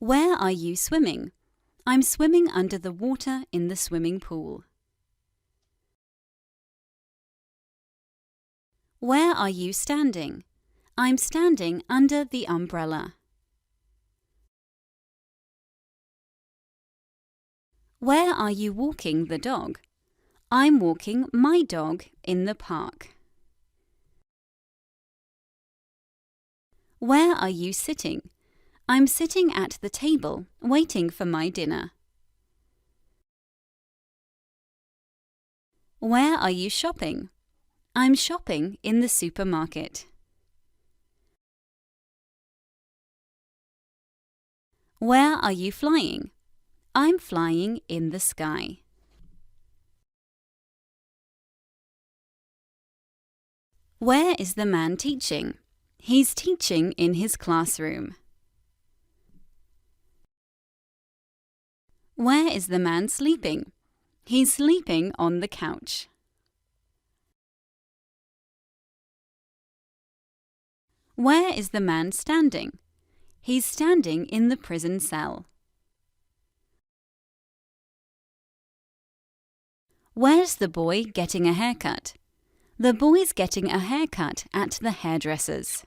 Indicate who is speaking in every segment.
Speaker 1: Where are you swimming? I'm swimming under the water in the swimming pool. Where are you standing? I'm standing under the umbrella. Where are you walking the dog? I'm walking my dog in the park. Where are you sitting? I'm sitting at the table, waiting for my dinner. Where are you shopping? I'm shopping in the supermarket. Where are you flying? I'm flying in the sky. Where is the man teaching? He's teaching in his classroom. Where is the man sleeping? He's sleeping on the couch. Where is the man standing? He's standing in the prison cell. Where's the boy getting a haircut? The boy's getting a haircut at the hairdresser's.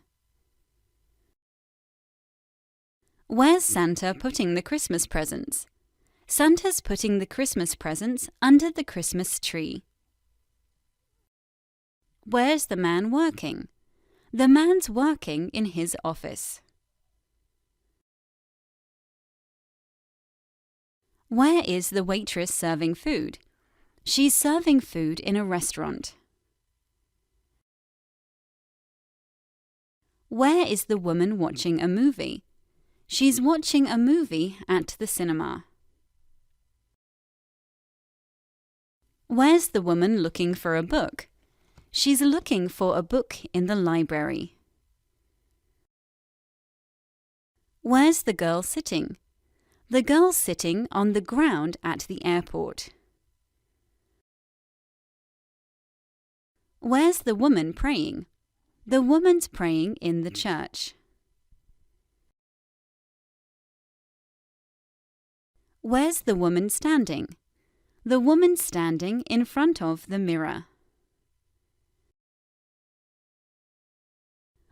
Speaker 1: Where's Santa putting the Christmas presents? Santa's putting the Christmas presents under the Christmas tree. Where's the man working? The man's working in his office. Where is the waitress serving food? She's serving food in a restaurant. Where is the woman watching a movie? She's watching a movie at the cinema. Where's the woman looking for a book? She's looking for a book in the library. Where's the girl sitting? The girl's sitting on the ground at the airport. Where's the woman praying? The woman's praying in the church. Where's the woman standing? The woman's standing in front of the mirror.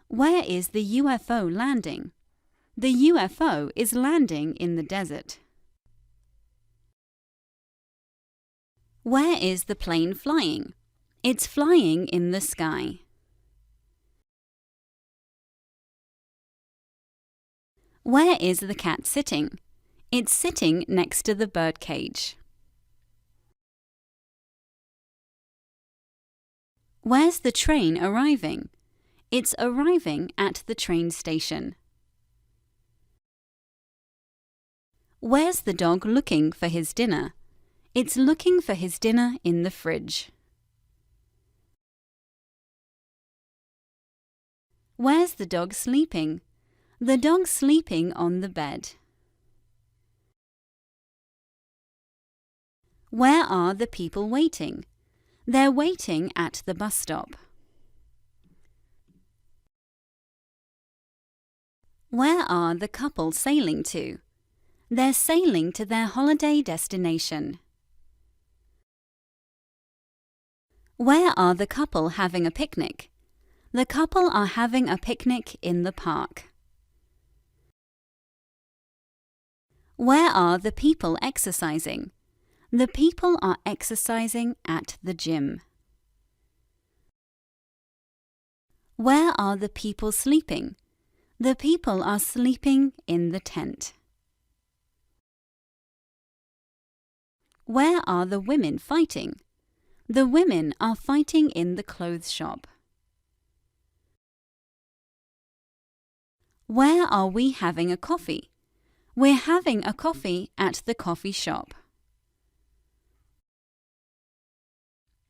Speaker 1: Where is the UFO landing? The UFO is landing in the desert. Where is the plane flying? It's flying in the sky. Where is the cat sitting? It's sitting next to the bird cage. Where's the train arriving? It's arriving at the train station. Where's the dog looking for his dinner? It's looking for his dinner in the fridge. Where's the dog sleeping? The dog's sleeping on the bed. Where are the people waiting? They're waiting at the bus stop. Where are the couple sailing to? They're sailing to their holiday destination. Where are the couple having a picnic? The couple are having a picnic in the park. Where are the people exercising? The people are exercising at the gym. Where are the people sleeping? The people are sleeping in the tent. Where are the women fighting? The women are fighting in the clothes shop. Where are we having a coffee? We're having a coffee at the coffee shop.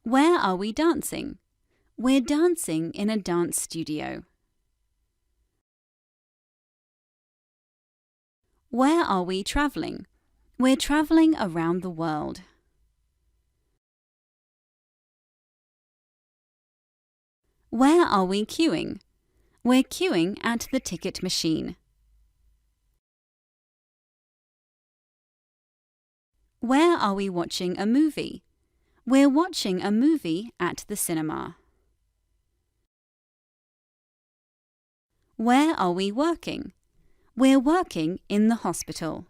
Speaker 1: Where are we dancing? We're dancing in a dance studio. Where are we travelling? We're travelling around the world. Where are we queuing? We're queuing at the ticket machine. Where are we watching a movie? We're watching a movie at the cinema. Where are we working? We're working in the hospital.